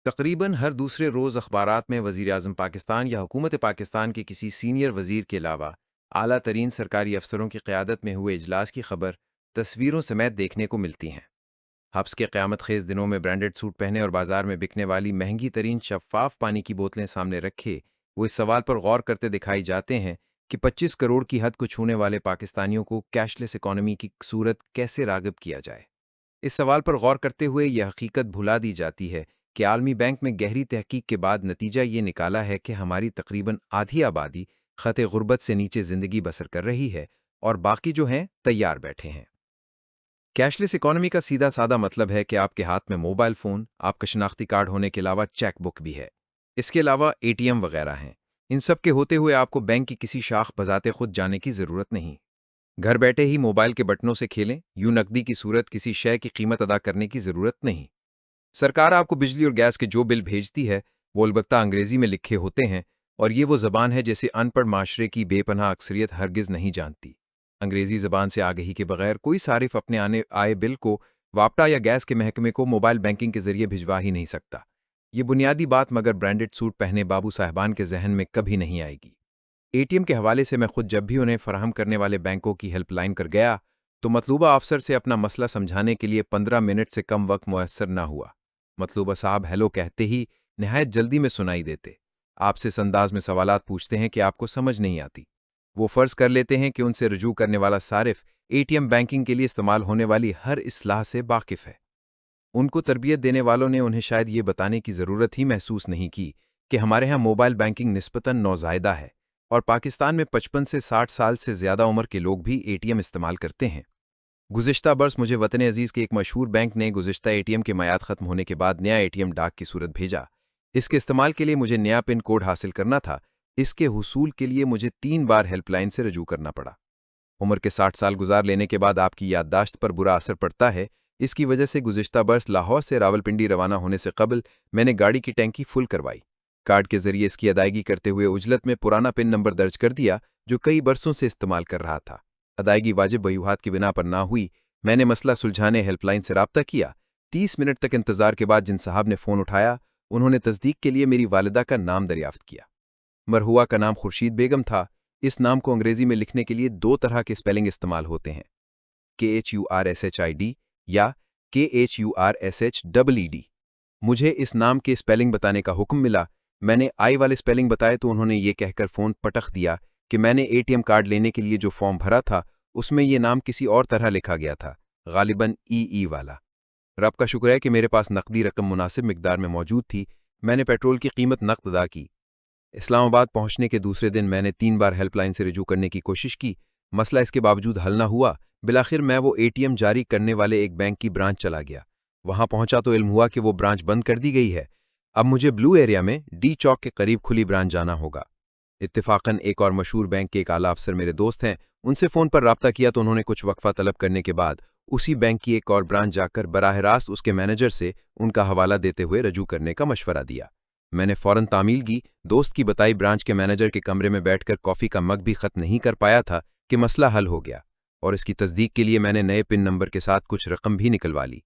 तकरीबन हर दूसरे रोज़ अखबारात में वज़ीर-ए-आज़म पाकिस्तान या हुकूमत पाकिस्तान के किसी सीनियर वज़ीर के अलावा आला तरीन सरकारी अफसरों की क़यादत में हुए इजलास की खबर तस्वीरों समेत देखने को मिलती हैं। हब्स के क़यामत खेज़ दिनों में ब्रांडेड सूट पहने और बाजार में बिकने वाली महंगी तरीन शफ़ाफ पानी की बोतलें सामने रखे वो इस सवाल पर गौर करते दिखाई जाते हैं कि 25 करोड़ की हद को छूने वाले पाकिस्तानियों को कैशलेस इकॉनमी की सूरत कैसे राग़िब किया जाए। इस सवाल पर गौर करते हुए यह हकीकत भुला दी जाती है कि आलमी बैंक में गहरी तहकीक के बाद नतीजा ये निकाला है कि हमारी तकरीबन आधी आबादी खते गुर्बत से नीचे ज़िंदगी बसर कर रही है और बाकी जो हैं तैयार बैठे हैं। कैशलेस इकॉनमी का सीधा सादा मतलब है कि आपके हाथ में मोबाइल फ़ोन, आपका शनाख्ती कार्ड होने के अलावा चेक बुक भी है। इसके अलावा एटीएम वगैरह हैं। इन सब के होते हुए आपको बैंक की किसी शाख बजाते खुद जाने की ज़रूरत नहीं। घर बैठे ही मोबाइल के बटनों से खेलें, यूं नकदी की सूरत किसी शय की कीमत अदा करने की ज़रूरत नहीं। सरकार आपको बिजली और गैस के जो बिल भेजती है वो अलबत्ता अंग्रेजी में लिखे होते हैं और ये वो ज़बान है जिसे अनपढ़ माशरे की बेपनाह अक्सरियत हरगिज़ नहीं जानती। अंग्रेजी ज़बान से आगही के बगैर कोई सारिफ अपने आने आए बिल को वापटा या गैस के महकमे को मोबाइल बैंकिंग के जरिए भिजवा ही नहीं सकता। ये बुनियादी बात मगर ब्रांडेड सूट पहने बाबू साहबान के जहन में कभी नहीं आएगी। एटीएम के हवाले से मैं खुद जब भी उन्हें फराहम करने वाले बैंकों की हेल्पलाइन कर गया तो मतलूबा अफसर से अपना मसला समझाने के लिए 15 मिनट से कम वक्त मुयस्सर न हुआ। मतलूबा साहब हेलो कहते ही नहायत जल्दी में सुनाई देते। आपसे इस अंदाज में सवालात पूछते हैं कि आपको समझ नहीं आती। वो फ़र्ज़ कर लेते हैं कि उनसे रजू करने वाला सारिफ एटीएम बैंकिंग के लिए इस्तेमाल होने वाली हर इस्लाह से वाकिफ़ है। उनको तरबियत देने वालों ने उन्हें शायद ये बताने की ज़रूरत ही महसूस नहीं की कि हमारे यहाँ मोबाइल बैंकिंग निस्बतन नौज़ायदा है और पाकिस्तान में 55 से 60 साल से ज़्यादा उम्र के लोग भी एटीएम इस्तेमाल करते हैं। गुज़िश्ता बरस मुझे वतन अजीज़ के एक मशहूर बैंक ने गुज़िश्ता एटीएम के मयाद ख़त्म होने के बाद नया एटीएम डाक की सूरत भेजा। इसके इस्तेमाल के लिए मुझे नया पिन कोड हासिल करना था। इसके हुसूल के लिए मुझे 3 बार हेल्पलाइन से रजू करना पड़ा। उम्र के 60 साल गुजार लेने के बाद आपकी याददाश्त पर बुरा असर पड़ता है। इसकी वजह से गुज़िश्ता बरस लाहौर से रावलपिंडी रवाना होने से कबल मैंने गाड़ी की टैंकी फुल करवाई। कार्ड के जरिए इसकी अदायगी करते हुए उजलत में पुराना पिन नंबर दर्ज कर दिया जो कई बरसों से इस्तेमाल कर रहा था। अदायगी वाजिब वजूहात की बिना पर ना हुई। मैंने मसला सुलझाने हेल्पलाइन से राब्ता किया। 30 मिनट तक इंतजार के बाद जिन साहब ने फ़ोन उठाया उन्होंने तस्दीक के लिए मेरी वालिदा का नाम दरियाफ्त किया। मरहुआ का नाम खुर्शीद बेगम था। इस नाम को अंग्रेजी में लिखने के लिए 2 तरह के स्पेलिंग इस्तेमाल होते हैं, KHURSHID या KHURSHEED। मुझे इस नाम के स्पेलिंग बताने का हुक्म मिला। मैंने आई वाले स्पेलिंग बताए तो उन्होंने ये कहकर फ़ोन पटख दिया कि मैंने एटीएम कार्ड लेने के लिए जो फॉर्म भरा था उसमें ये नाम किसी और तरह लिखा गया था, गालिबन ई वाला। रब का शुक्र है कि मेरे पास नकदी रकम मुनासिब मिकदार में मौजूद थी। मैंने पेट्रोल की कीमत नकद अदा की। इस्लामाबाद पहुंचने के दूसरे दिन मैंने 3 बार हेल्पलाइन से रजू करने की कोशिश की। मसला इसके बावजूद हल न हुआ। बिलाखिर मैं वो एटीएम जारी करने वाले एक बैंक की ब्रांच चला गया। वहां पहुंचा तो इल्म हुआ कि वो ब्रांच बंद कर दी गई है। अब मुझे ब्लू एरिया में डी चौक के करीब खुली ब्रांच जाना होगा। इत्तेफाकन एक और मशहूर बैंक के एक आला अफसर मेरे दोस्त हैं। उनसे फ़ोन पर राब्ता किया तो उन्होंने कुछ वक्फा तलब करने के बाद उसी बैंक की एक और ब्रांच जाकर बराह रास्त उसके मैनेजर से उनका हवाला देते हुए रजू करने का मशवरा दिया। मैंने फ़ौरन तामील की। दोस्त की बताई ब्रांच के मैनेजर के कमरे में बैठकर कॉफ़ी का मग भी ख़त्म नहीं कर पाया था कि मसला हल हो गया और इसकी तस्दीक के लिए मैंने नए पिन नंबर के साथ कुछ रकम भी निकलवा ली।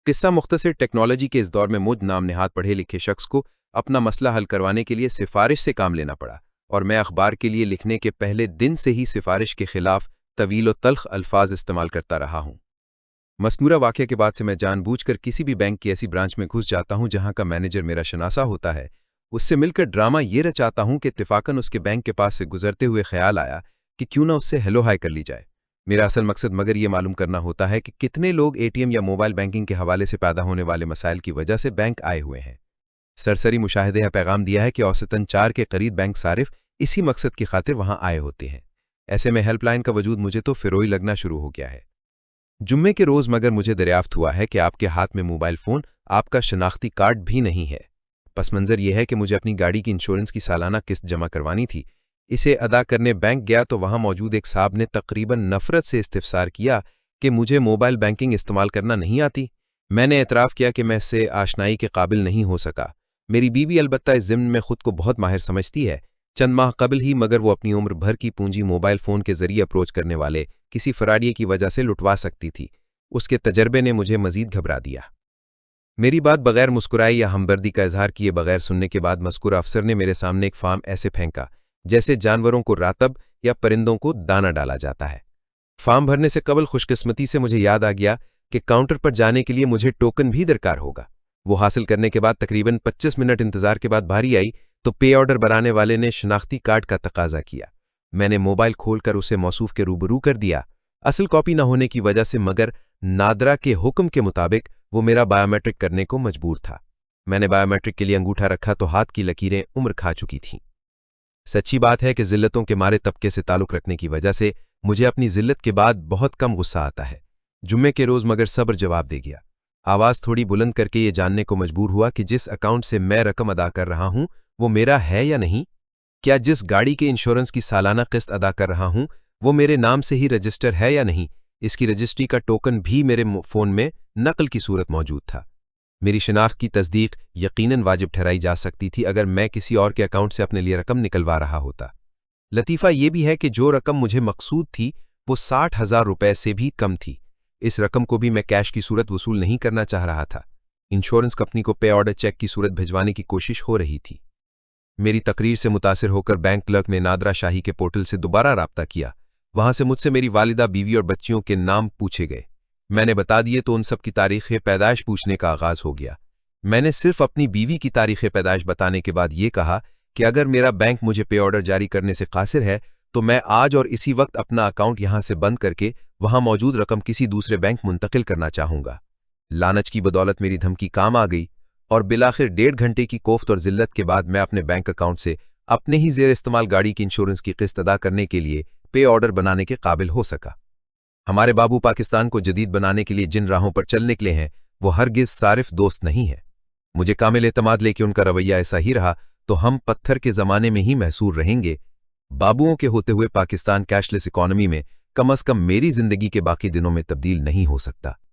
किस्सा मुख्तसर टेक्नोलॉजी के इस दौर में मुझ नाम नेहात पढ़े लिखे शख्स को अपना मसला हल करवाने के लिए सिफारिश से काम लेना पड़ा और मैं अखबार के लिए लिखने के पहले दिन से ही सिफारिश के खिलाफ तवील व तल्ख अल्फाज इस्तेमाल करता रहा हूँ। मज़कूरा वाक़या के बाद से मैं जानबूझकर किसी भी बैंक की ऐसी ब्रांच में घुस जाता हूँ जहाँ का मैनेजर मेरा शनासा होता है। उससे मिलकर ड्रामा ये रचाता हूँ कि इत्तेफाकन उसके बैंक के पास से गुजरते हुए ख्याल आया कि क्यों ना उससे हेलो हाय कर ली जाए। मेरा असल मकसद मगर ये मालूम करना होता है कि कितने लोग एटीएम या मोबाइल बैंकिंग के हवाले से पैदा होने वाले मसाइल की वजह से बैंक आए हुए हैं। सरसरी मुशाहिदे पैगाम दिया है कि औसतन 4 के करीब बैंक सारिफ इसी मकसद की खातिर वहां आए होते हैं। ऐसे में हेल्पलाइन का वजूद मुझे तो फिरोई लगना शुरू हो गया है। जुम्मे के रोज़ मगर मुझे दरियाफ्त हुआ है कि आपके हाथ में मोबाइल फ़ोन, आपका शनाख्ती कार्ड भी नहीं है। पस मंज़र यह है कि मुझे अपनी गाड़ी की इंश्योरेंस की सालाना किस्त जमा करवानी थी। इसे अदा करने बैंक गया तो वहां मौजूद एक साहब ने तकरीबन नफ़रत से इस्तिफ़सार किया कि मुझे मोबाइल बैंकिंग इस्तेमाल करना नहीं आती। मैंने एतराफ़ किया कि मैं इससे आशनाई के काबिल नहीं हो सका। मेरी बीवी अलबत्ता इस ज़िम्न में खुद को बहुत माहिर समझती है। चंद माह कबल ही मगर वो अपनी उम्र भर की पूंजी मोबाइल फ़ोन के ज़रिए अप्रोच करने वाले किसी फराडिये की वजह से लुटवा सकती थी। उसके तजर्बे ने मुझे मज़ीद घबरा दिया। मेरी बात बगैर मुस्कुराए या हमदर्दी का इजहार किए बगैर सुनने के बाद मज़कूर अफसर ने मेरे सामने एक फार्म ऐसे फेंका जैसे जानवरों को रातब या परिंदों को दाना डाला जाता है। फार्म भरने से कबल खुशकिस्मती से मुझे याद आ गया कि काउंटर पर जाने के लिए मुझे टोकन भी दरकार होगा। वो हासिल करने के बाद तकरीबन 25 मिनट इंतजार के बाद बारी आई तो पे ऑर्डर बनाने वाले ने शनाख्ती कार्ड का तकाजा किया। मैंने मोबाइल खोलकर उसे मौसूफ के रूबरू कर दिया। असल कॉपी न होने की वजह से मगर नादरा के हुक्म के मुताबिक वो मेरा बायोमेट्रिक करने को मजबूर था। मैंने बायोमेट्रिक के लिए अंगूठा रखा तो हाथ की लकीरें उम्र खा चुकी थीं। सच्ची बात है कि जिल्लतों के मारे तबके से ताल्लुक रखने की वजह से मुझे अपनी जिल्लत के बाद बहुत कम गुस्सा आता है। जुम्मे के रोज मगर सब्र जवाब दे गया। आवाज थोड़ी बुलंद करके ये जानने को मजबूर हुआ कि जिस अकाउंट से मैं रकम अदा कर रहा हूं वो मेरा है या नहीं। क्या जिस गाड़ी के इंश्योरेंस की सालाना किस्त अदा कर रहा हूं वो मेरे नाम से ही रजिस्टर है या नहीं। इसकी रजिस्ट्री का टोकन भी मेरे फोन में नकल की सूरत मौजूद था। मेरी शिनाख्त की तस्दीक यकीनन वाजिब ठहराई जा सकती थी अगर मैं किसी और के अकाउंट से अपने लिए रकम निकलवा रहा होता। लतीफ़ा ये भी है कि जो रकम मुझे मकसूद थी वो 60,000 रुपए से भी कम थी। इस रकम को भी मैं कैश की सूरत वसूल नहीं करना चाह रहा था। इंश्योरेंस कंपनी को पे ऑर्डर चेक की सूरत भिजवाने की कोशिश हो रही थी। मेरी तकरीर से मुतासिर होकर बैंक क्लर्क ने नादरा शाही के पोर्टल से दोबारा राब्ता किया। वहां से मुझसे मेरी वालिदा, बीवी और बच्चियों के नाम पूछे गए। मैंने बता दिए तो उन सब की तारीख़ पैदाइश पूछने का आगाज हो गया। मैंने सिर्फ अपनी बीवी की तारीख़ पैदाइश बताने के बाद ये कहा कि अगर मेरा बैंक मुझे पे ऑर्डर जारी करने से कासिर है तो मैं आज और इसी वक्त अपना अकाउंट यहां से बंद करके वहां मौजूद रकम किसी दूसरे बैंक मुंतकिल करना चाहूंगा। लानच की बदौलत मेरी धमकी काम आ गई और बिलाखिर 1.5 घंटे की कोफ्त और जिल्लत के बाद मैं अपने बैंक अकाउंट से अपने ही जेर इस्तेमाल गाड़ी की इंश्योरेंस की किस्त अदा करने के लिए पे ऑर्डर बनाने के काबिल हो सका। हमारे बाबू पाकिस्तान को जदीद बनाने के लिए जिन राहों पर चल निकले हैं वो हरगिज सारिफ दोस्त नहीं है। मुझे कामिल एतमाद लेके उनका रवैया ऐसा ही रहा तो हम पत्थर के जमाने में ही महसूर रहेंगे। बाबुओं के होते हुए पाकिस्तान कैशलेस इकॉनमी में कम अज कम मेरी जिंदगी के बाकी दिनों में तब्दील नहीं हो सकता।